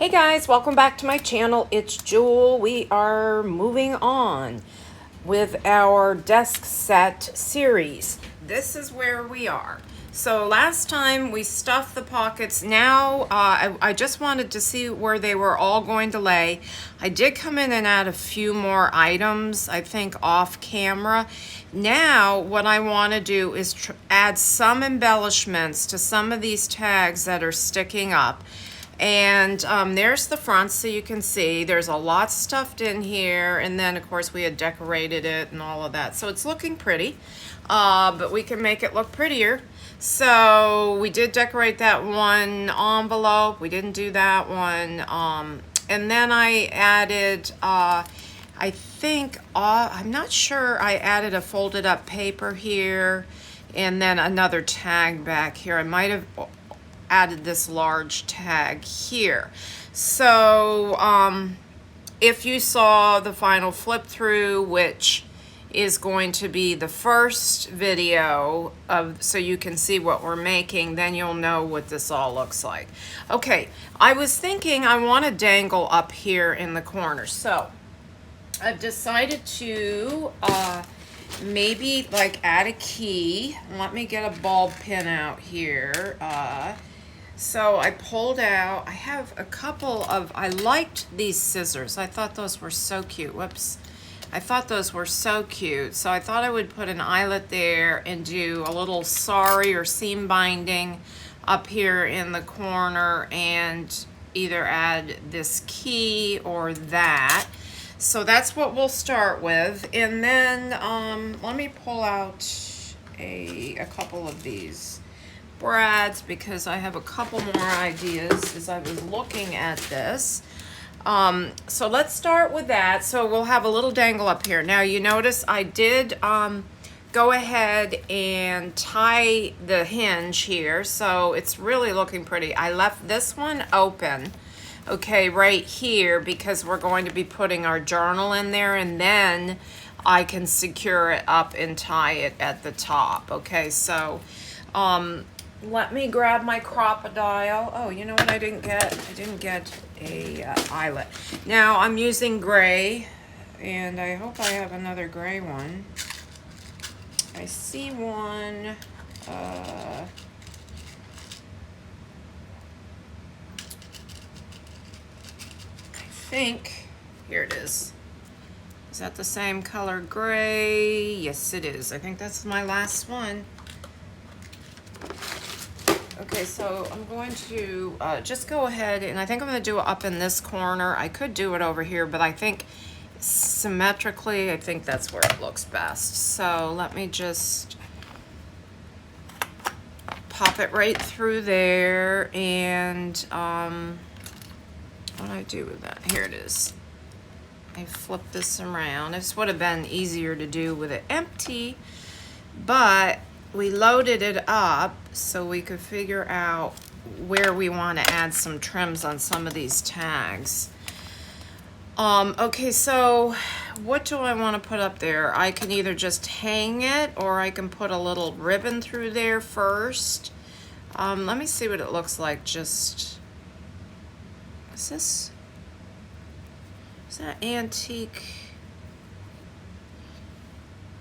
Hey guys, welcome back to my channel. It's Jewel. We are moving on with our desk set series. This is where we are. So last time we stuffed the pockets. Now I just wanted to see where they were all going to lay. I did come in and add a few more items, I think off camera. Now what I want to do is add some embellishments to some of these tags that are sticking up. And there's the front, so you can see there's a lot stuffed in here, and then of course we had decorated it and all of that, so it's looking pretty, but we can make it look prettier. So we did decorate that one envelope, we didn't do that one, and then I added I think I'm not sure, I added a folded up paper here and then another tag back here. I might have added this large tag here. So if you saw the final flip through, which is going to be the first video of, so you can see what we're making, then you'll know what this all looks like. Okay, I was thinking I want to dangle up here in the corner, so I've decided to maybe like add a key. Let me get a ball pin out here. So I pulled out, I have a couple of, I liked these scissors. I thought those were so cute. Whoops. I thought those were so cute. So I thought I would put an eyelet there and do a little sari or seam binding up here in the corner and either add this key or that. So that's what we'll start with. And then let me pull out a couple of these brads because I have a couple more ideas as I was looking at this. So let's start with that. So we'll have a little dangle up here. Now you notice I did go ahead and tie the hinge here, so it's really looking pretty. I left this one open, okay, right here, because we're going to be putting our journal in there, and then I can secure it up and tie it at the top. Okay, so let me grab my crocodile. Oh, you know what I didn't get? I didn't get a eyelet. Now I'm using gray, and I hope I have another gray one. I see one. I think, here it is. Is that the same color gray? Yes, it is. I think that's my last one. Okay, so I'm going to just go ahead, and I think I'm going to do it up in this corner. I could do it over here, but I think symmetrically, I think that's where it looks best. So let me just pop it right through there, and what do I do with that? Here it is. I flip this around. This would have been easier to do with it empty, but we loaded it up so we could figure out where we want to add some trims on some of these tags. Okay, so what do I want to put up there? I can either just hang it, or I can put a little ribbon through there first. Let me see what it looks like. Is that antique?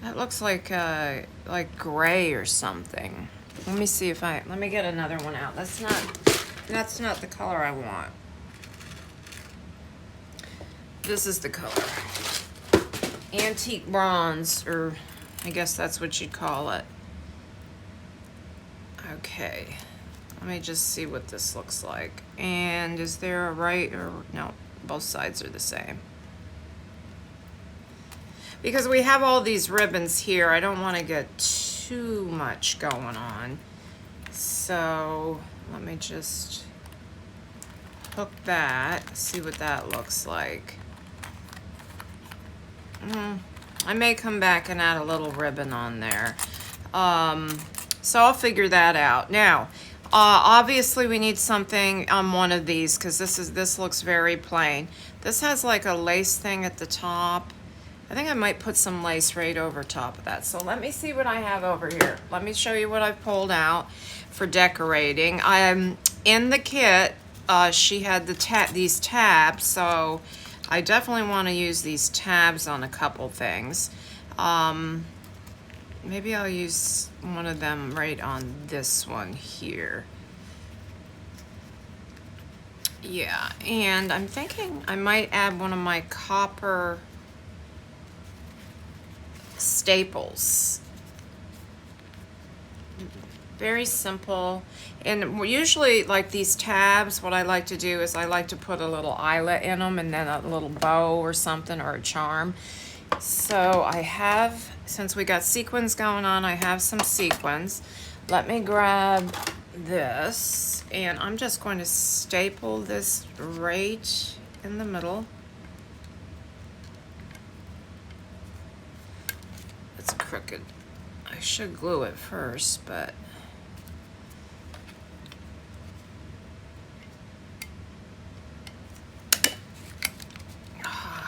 That looks like gray or something. Let me see if let me get another one out. That's not the color I want. This is the color. Antique bronze, or I guess that's what you'd call it. Okay. Let me just see what this looks like. And is there a right or no? Both sides are the same. Because we have all these ribbons here, I don't want to get too much going on. So let me just hook that, see what that looks like. I may come back and add a little ribbon on there. So I'll figure that out. Now, obviously we need something on one of these, because this looks very plain. This has like a lace thing at the top. I think I might put some lace right over top of that. So let me see what I have over here. Let me show you what I've pulled out for decorating. In the kit, she had these tabs, so I definitely want to use these tabs on a couple things. Maybe I'll use one of them right on this one here. Yeah, and I'm thinking I might add one of my copper staples. Very simple. And usually, like these tabs, what I like to do is I like to put a little eyelet in them and then a little bow or something or a charm. So I have, since we got sequins going on, I have some sequins. Let me grab this, and I'm just going to staple this right in the middle. It's crooked. I should glue it first, but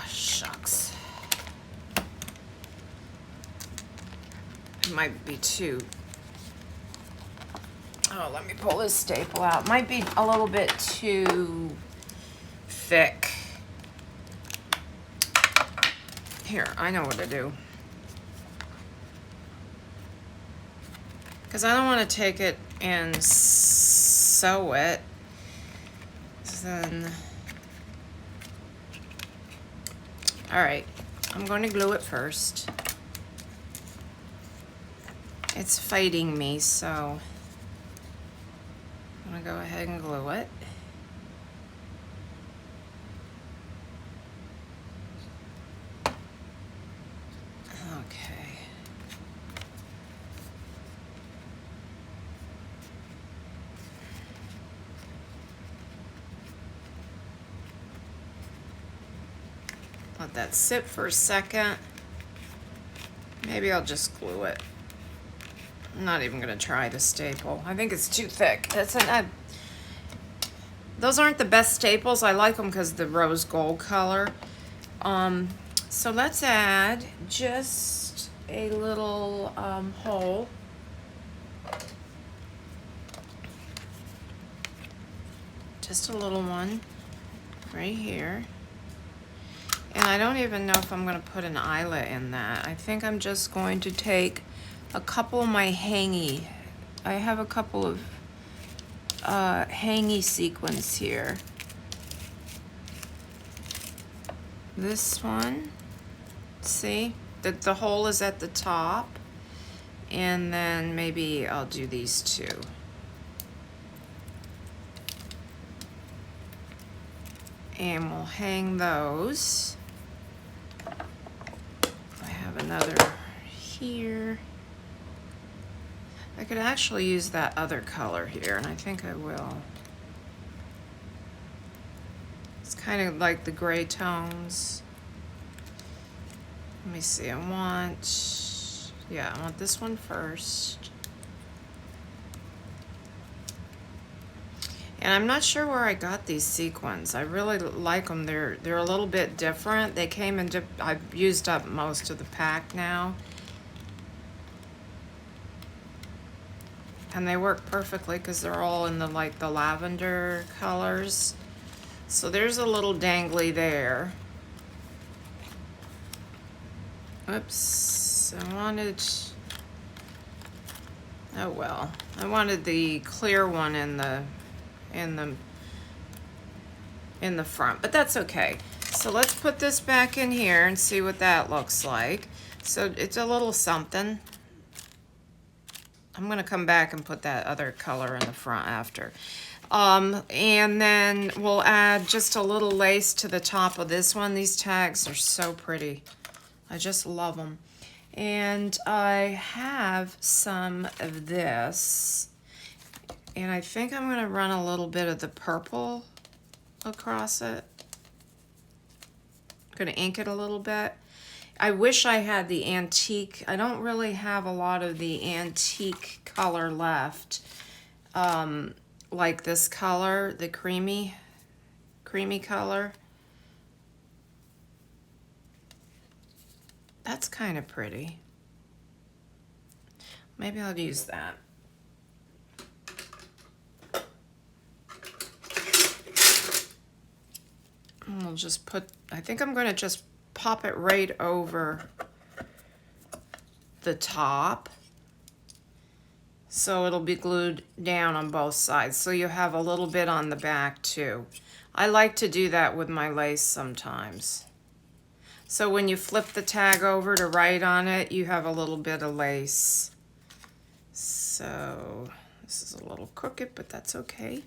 shucks. It might be too. Oh, let me pull this staple out. Might be a little bit too thick. Here, I know what to do. Because I don't want to take it and sew it. Then, all right, I'm going to glue it first. It's fighting me, so I'm going to go ahead and glue it. Okay. Let that sit for a second. Maybe I'll just glue it. I'm not even going to try to staple. I think it's too thick. Those aren't the best staples. I like them because of the rose gold color. So let's add just a little hole. Just a little one right here. And I don't even know if I'm going to put an eyelet in that. I think I'm just going to take a couple of my hangy. I have a couple of hangy sequins here. This one, see, the hole is at the top. And then maybe I'll do these two. And we'll hang those. I have another here. I could actually use that other color here, and I think I will. It's kind of like the gray tones. Let me see, I want this one first. And I'm not sure where I got these sequins. I really like them. They're a little bit different. They came in, I've used up most of the pack now. And they work perfectly because they're all in the lavender colors. So there's a little dangly there. Oops, I wanted the clear one in the front, but that's okay. So let's put this back in here and see what that looks like. So it's a little something. I'm gonna come back and put that other color in the front after. And then we'll add just a little lace to the top of this one. These tags are so pretty. I just love them. And I have some of this. And I think I'm gonna run a little bit of the purple across it. I'm gonna ink it a little bit. I wish I had the antique. I don't really have a lot of the antique color left. Like this color, the creamy color. That's kind of pretty. Maybe I'll use that. And we'll just put, I think I'm going to just pop it right over the top. So it'll be glued down on both sides. So you have a little bit on the back too. I like to do that with my lace sometimes. So when you flip the tag over to write on it, you have a little bit of lace. So this is a little crooked, but that's okay.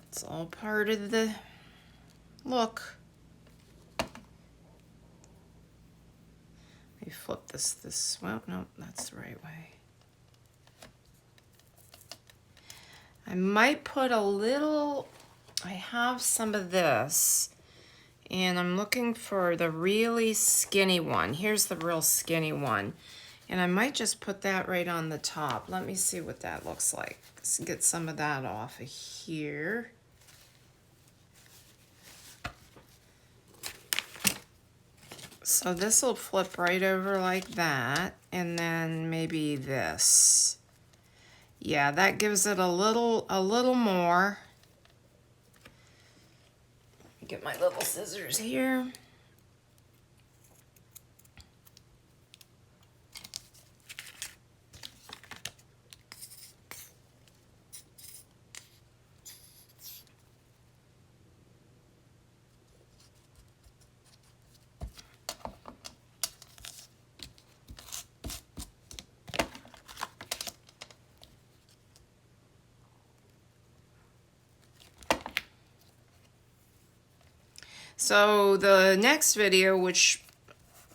It's all part of the look. Let me flip this, well, no, that's the right way. I might put a little, I have some of this, and I'm looking for the really skinny one. Here's the real skinny one. And I might just put that right on the top. Let me see what that looks like. Let's get some of that off of here. So this will flip right over like that, and then maybe this. Yeah, that gives it a little more. Get my little scissors here. So the next video, which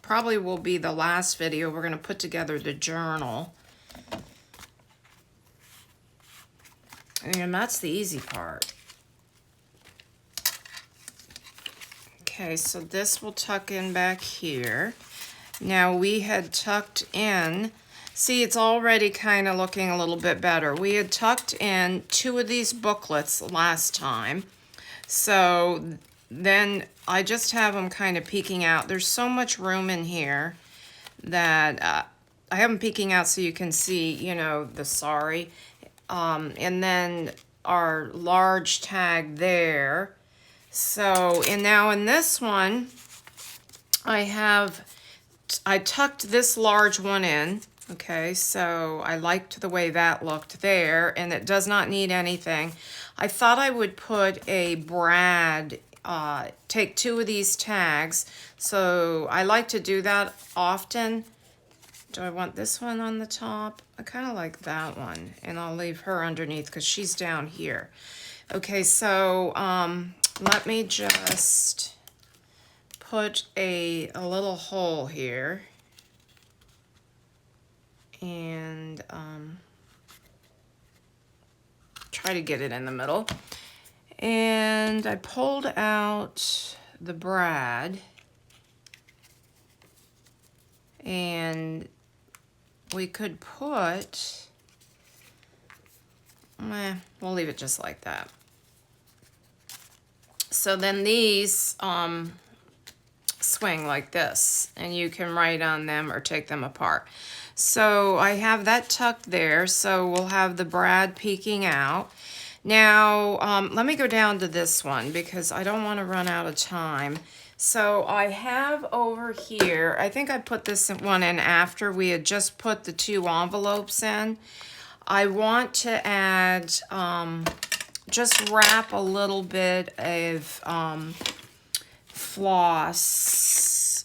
probably will be the last video, we're going to put together the journal. And that's the easy part. Okay, so this will tuck in back here. Now we had tucked in, see, it's already kind of looking a little bit better. We had tucked in 2 of these booklets last time. So then I just have them kind of peeking out. There's so much room in here that I have them peeking out so you can see, you know, the sari. And then our large tag there. So, and now in this one, I tucked this large one in. Okay, so I liked the way that looked there, and it does not need anything. I thought I would put a brad, take 2 of these tags. So I like to do that often. Do I want this one on the top? I kind of like that one, and I'll leave her underneath because she's down here. Okay, so let me just put a little hole here. And try to get it in the middle. And I pulled out the brad, and we could put, we'll leave it just like that. So then these swing like this, and you can write on them or take them apart. So I have that tucked there, so we'll have the brad peeking out. Now, let me go down to this one because I don't want to run out of time. So I have over here, I think I put this one in after we had just put the 2 envelopes in. I want to add, just wrap a little bit of floss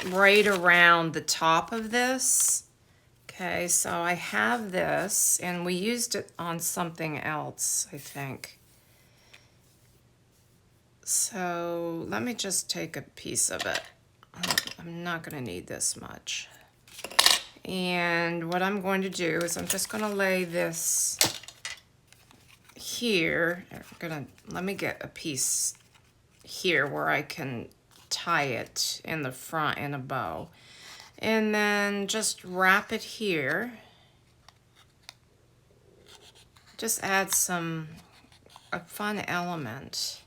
right around the top of this. Okay, so I have this, and we used it on something else, I think. So let me just take a piece of it. I'm not going to need this much. And what I'm going to do is I'm just going to lay this here. Let me get a piece here where I can tie it in the front in a bow. And then just wrap it here. Just add a fun element.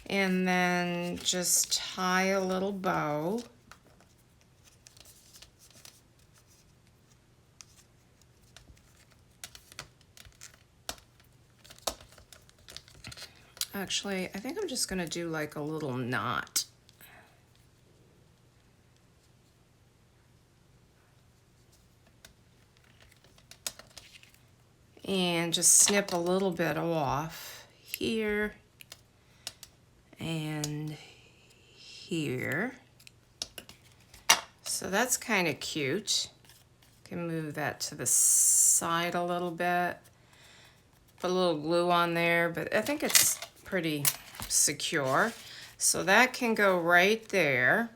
And then just tie a little bow. Actually, I think I'm just gonna do like a little knot. And just snip a little bit off here and here. So that's kind of cute. Can move that to the side a little bit. Put a little glue on there, but I think it's pretty secure. So that can go right there.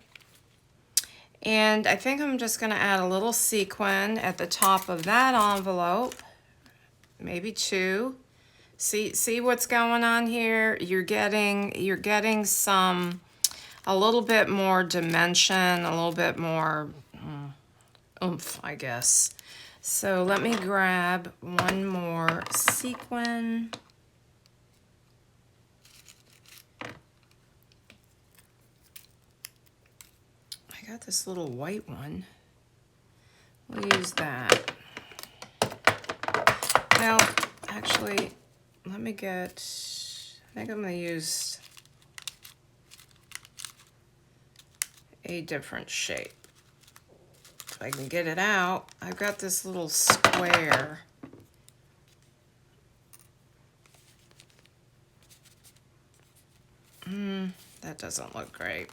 And I think I'm just gonna add a little sequin at the top of that envelope. Maybe 2. See what's going on here? You're getting some, a little bit more dimension, a little bit more oomph, I guess. So let me grab one more sequin. I got this little white one. We'll use that. Now, actually, let me get, I think I'm gonna use a different shape. If I can get it out, I've got this little square. That doesn't look great.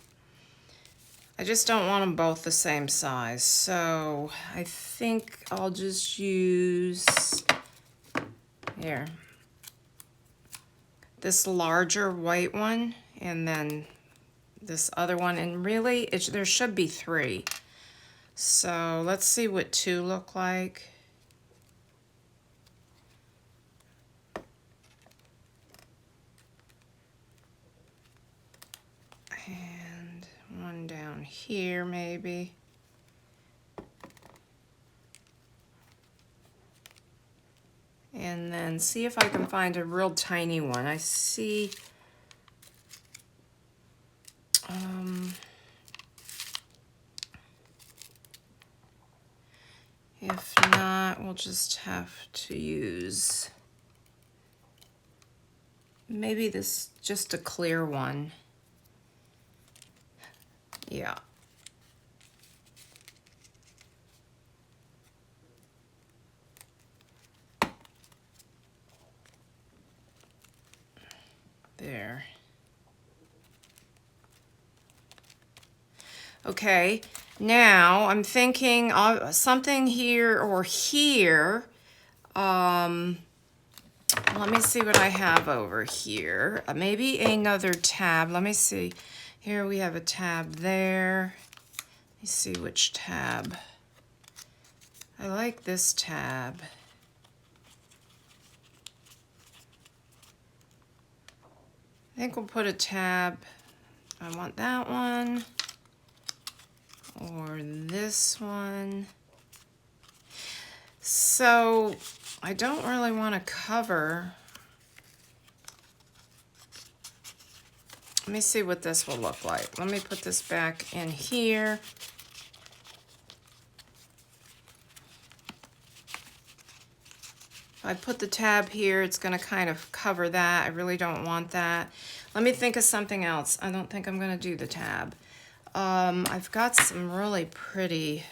I just don't want them both the same size, so I think I'll just use, here, this larger white one, and then this other one, and really, there should be 3. So let's see what 2 look like. And one down here, maybe. And then see if I can find a real tiny one. I see, if not, we'll just have to use maybe this, just a clear one. Yeah. There. Okay, now I'm thinking of something here or here. Let me see what I have over here. Maybe another tab. Let me see. Here we have a tab there. Let me see which tab. I like this tab. I think we'll put a tab. I want that one. Or this one. So I don't really want to cover. Let me see what this will look like. Let me put this back in here. If I put the tab here, it's going to kind of cover that. I really don't want that. Let me think of something else. I don't think I'm going to do the tab. I've got some really pretty,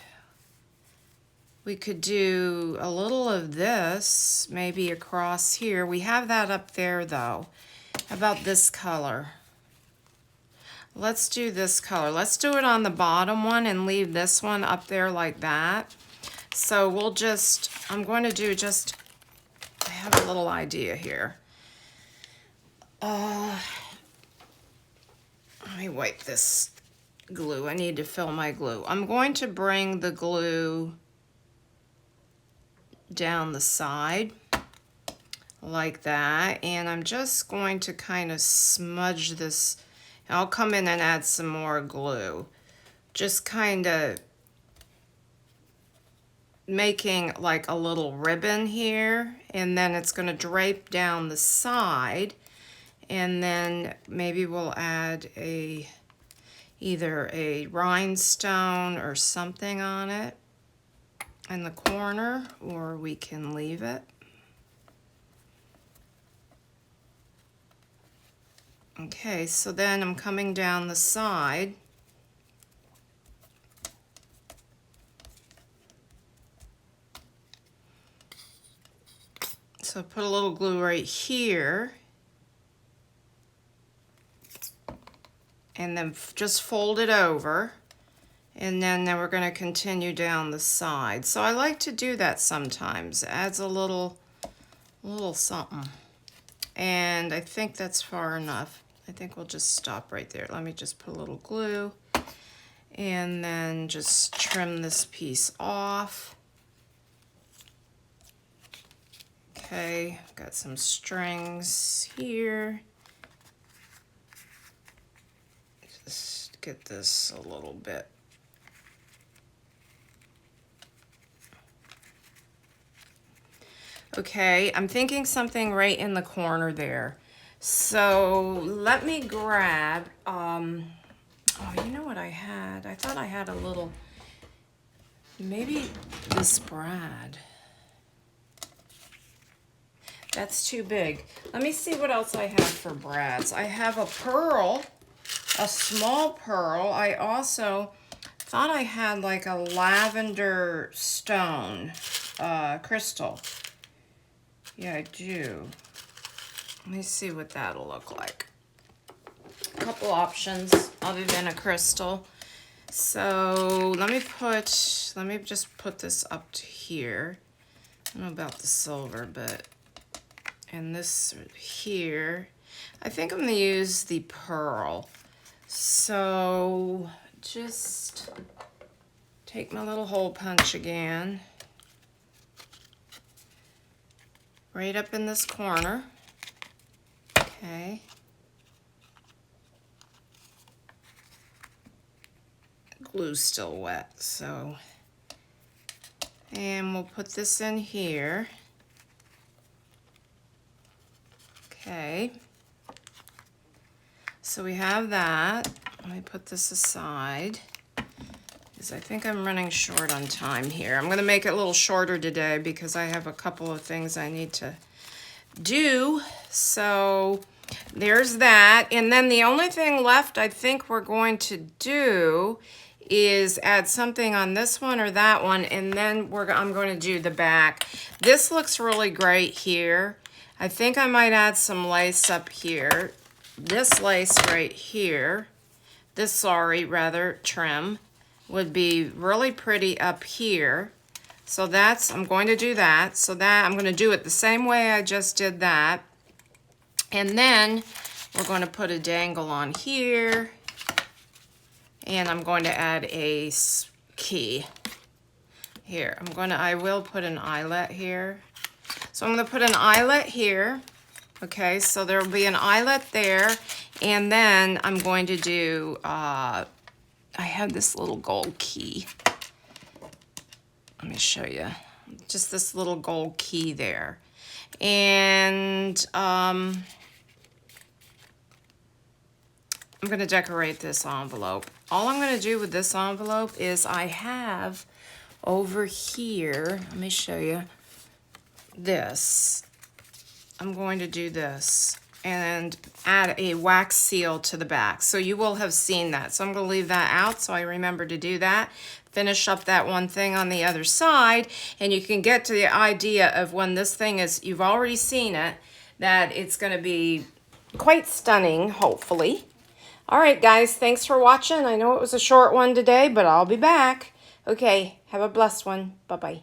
we could do a little of this, maybe across here. We have that up there though. How about this color? Let's do this color. Let's do it on the bottom one and leave this one up there like that. So we'll just, I'm going to do just, I have a little idea here. Let me wipe this glue. I need to fill my glue. I'm going to bring the glue down the side like that, and I'm just going to kind of smudge this. I'll come in and add some more glue, just kind of making like a little ribbon here, and then it's going to drape down the side, and then maybe we'll add either a rhinestone or something on it in the corner, or we can leave it. Okay, so then I'm coming down the side. So put a little glue right here. And then just fold it over. And then we're going to continue down the side. So I like to do that sometimes. It adds a little something. And I think that's far enough. I think we'll just stop right there. Let me just put a little glue. And then just trim this piece off. Okay, got some strings here. Just get this a little bit. Okay, I'm thinking something right in the corner there. So let me grab, oh, you know what I had? I thought I had a little, maybe this brad. That's too big. Let me see what else I have for brads. I have a pearl, a small pearl. I also thought I had like a lavender stone crystal. Yeah, I do. Let me see what that'll look like. A couple options other than a crystal. So let me just put this up to here. I don't know about the silver, but, and this here. I think I'm gonna use the pearl. So just take my little hole punch again. Right up in this corner. Okay. Glue's still wet, so. And we'll put this in here. Okay. So we have that. Let me put this aside, because I think I'm running short on time here. I'm going to make it a little shorter today because I have a couple of things I need to do. So there's that. And then the only thing left I think we're going to do is add something on this one or that one, and then I'm going to do the back. This looks really great here. I think I might add some lace up here. This lace right here, this trim would be really pretty up here. So I'm going to do that. So that I'm going to do it the same way I just did that. And then we're going to put a dangle on here. And I'm going to add a key here. I will put an eyelet here. So I'm going to put an eyelet here. Okay, so there will be an eyelet there. And then I'm going to do, I have this little gold key. Let me show you. Just this little gold key there. And I'm going to decorate this envelope. All I'm going to do with this envelope is I have over here, let me show you this. I'm going to do this and add a wax seal to the back. So you will have seen that. So I'm going to leave that out so I remember to do that. Finish up that one thing on the other side, and you can get to the idea of when this thing is, you've already seen it, that it's going to be quite stunning, hopefully. All right, guys, thanks for watching. I know it was a short one today, but I'll be back. Okay, have a blessed one. Bye-bye.